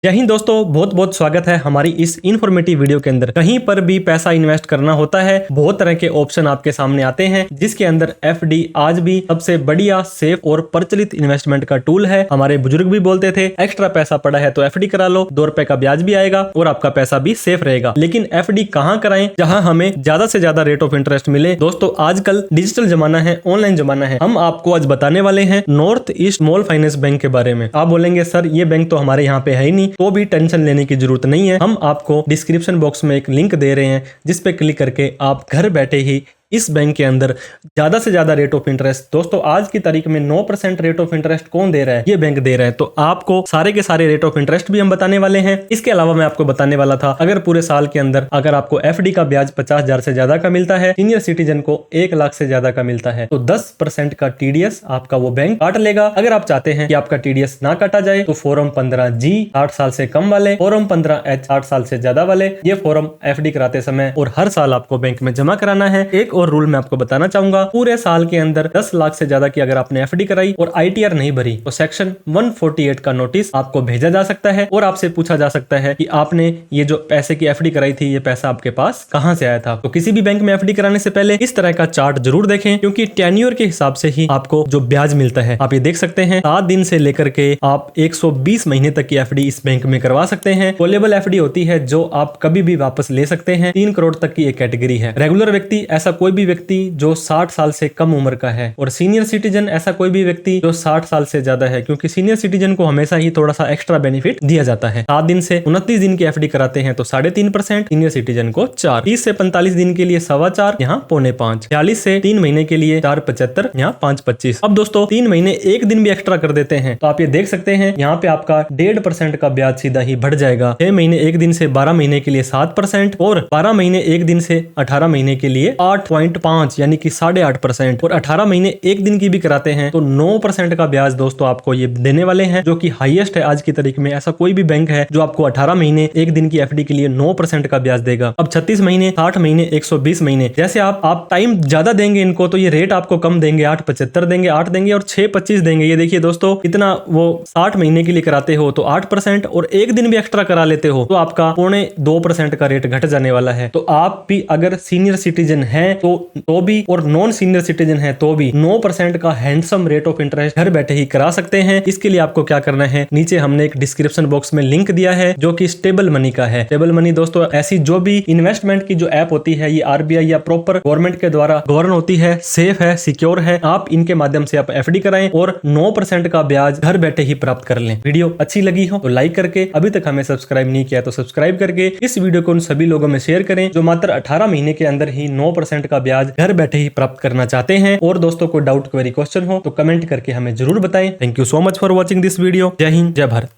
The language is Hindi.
जय हिंद दोस्तों, बहुत बहुत स्वागत है हमारी इस इन्फॉर्मेटिव वीडियो के अंदर। कहीं पर भी पैसा इन्वेस्ट करना होता है, बहुत तरह के ऑप्शन आपके सामने आते हैं, जिसके अंदर एफडी आज भी सबसे बढ़िया, सेफ और प्रचलित इन्वेस्टमेंट का टूल है। हमारे बुजुर्ग भी बोलते थे एक्स्ट्रा पैसा पड़ा है तो एफडी करा लो, 2 रुपए का ब्याज भी आएगा और आपका पैसा भी सेफ रहेगा। लेकिन एफडी कहाँ कराएं जहां हमें ज्यादा से ज्यादा रेट ऑफ इंटरेस्ट मिले। दोस्तों आजकल डिजिटल जमाना है, ऑनलाइन जमाना है। हम आपको आज बताने वाले हैं north east small finance bank के बारे में। आप बोलेंगे सर ये बैंक तो हमारे यहाँ पे है ही नहीं, तो भी टेंशन लेने की जरूरत नहीं है। हम आपको डिस्क्रिप्शन बॉक्स में एक लिंक दे रहे हैं, जिस पे क्लिक करके आप घर बैठे ही इस बैंक के अंदर ज्यादा से ज्यादा रेट ऑफ इंटरेस्ट, दोस्तों आज की तारीख में 9% रेट ऑफ इंटरेस्ट कौन दे रहा है? ये बैंक दे रहा है। तो आपको सारे के सारे रेट ऑफ इंटरेस्ट भी हम बताने वाले हैं। इसके अलावा मैं आपको बताने वाला था, अगर पूरे साल के अंदर अगर आपको एफडी का ब्याज 50,000 से ज्यादा का मिलता है, सीनियर सिटीजन को 1 लाख से ज्यादा का मिलता है, तो 10% का टीडीएस आपका वो बैंक काट लेगा। अगर आप चाहते हैं कि आपका टीडीएस ना काटा जाए तो फॉर्म 15G 60 साल से कम वाले, फॉर्म 15H 60 साल से ज्यादा वाले, ये फॉर्म एफडी कराते समय और हर साल आपको बैंक में जमा कराना है। एक और रूल मैं आपको बताना चाहूंगा, पूरे साल के अंदर 10 लाख से ज्यादा की अगर आपने एफडी कराई और आईटीआर नहीं भरी तो सेक्शन 148 का नोटिस आपको भेजा जा सकता है और आपसे पूछा जा सकता है कि आपने ये जो पैसे की एफडी कराई थी, ये पैसा आपके पास कहां से आया था। तो किसी भी बैंक में एफडी कराने से पहले इस तरह का चार्ट जरूर देखें, क्योंकि टेन्योर के हिसाब से ही आपको जो ब्याज मिलता है। आप ये देख सकते हैं 7 दिन से लेकर के आप 120 महीने तक की एफडी इस बैंक में करवा सकते हैं। कॉलेबल एफडी होती है जो आप कभी भी वापस ले सकते हैं। 3 करोड़ तक की एक कैटेगरी है। रेगुलर व्यक्ति ऐसा कोई भी व्यक्ति जो 60 साल से कम उम्र का है, और सीनियर सिटीजन ऐसा कोई भी व्यक्ति जो 60 साल से ज्यादा है, क्योंकि सीनियर सिटीजन को हमेशा ही थोड़ा सा एक्स्ट्रा बेनिफिट दिया जाता है। 7 दिन से 29 दिन की एफडी कराते हैं तो 3.5%, सीनियर सिटीजन को 4, 30 से 45 दिन के लिए 4.25, यहाँ 4.25, 40 से 3 महीने के लिए 4.75, यहाँ 5.25। अब दोस्तों 3 महीने 1 दिन भी एक्स्ट्रा कर देते हैं तो आप ये देख सकते हैं यहाँ पे आपका 1.5% का ब्याज सीधा ही बढ़ जाएगा। 6 महीने 1 दिन से 12 महीने के लिए 7% और 12 महीने 1 दिन से 18 महीने के लिए 8.5 यानी कि 8.5%, और 18 महीने 1 दिन की भी कराते हैं तो 9% का ब्याज दोस्तों आपको ये देने वाले हैं, जो कि हाईएस्ट है आज की तारीख में। ऐसा कोई भी बैंक है जो आपको 18 महीने 1 दिन की एफडी के लिए 9% का ब्याज देगा। अब 36 महीने, 60 महीने, 120 महीने, जैसे आप टाइम ज्यादा देंगे इनको तो ये रेट आपको कम देंगे, 8.75 देंगे, 8 देंगे और 6.25 देंगे। ये देखिए दोस्तों, इतना वो 60 महीने के लिए कराते हो तो 8%, और 1 दिन भी एक्स्ट्रा करा लेते हो तो आपका 0.2% का रेट घट जाने वाला है। तो आप भी अगर सीनियर सिटीजन है तो भी, और नॉन सीनियर सिटीजन है तो भी 9% का हैंडसम रेट ऑफ इंटरेस्ट घर बैठे ही करा सकते हैं। इसके लिए आपको क्या करना है, नीचे हमने एक डिस्क्रिप्शन बॉक्स में लिंक दिया है जो कि स्टेबल मनी का है। स्टेबल मनी दोस्तों ऐसी जो भी इन्वेस्टमेंट की जो ऐप होती है, ये आरबीआई या प्रॉपर गवर्नमेंट के द्वारा गवर्न होती है, सेफ है, सिक्योर है। आप इनके माध्यम से आप एफडी कराएं और 9% का ब्याज घर बैठे ही प्राप्त कर लें। वीडियो अच्छी लगी हो तो लाइक करके, अभी तक हमें सब्सक्राइब नहीं किया तो सब्सक्राइब करके इस वीडियो को उन सभी लोगों में शेयर करें जो मात्र 18 महीने के अंदर ही 9% का ब्याज घर बैठे ही प्राप्त करना चाहते हैं। और दोस्तों कोई डाउट, क्वेरी, क्वेश्चन हो तो कमेंट करके हमें जरूर बताएं। Thank you so much for watching this video. जय हिंद, जय भारत।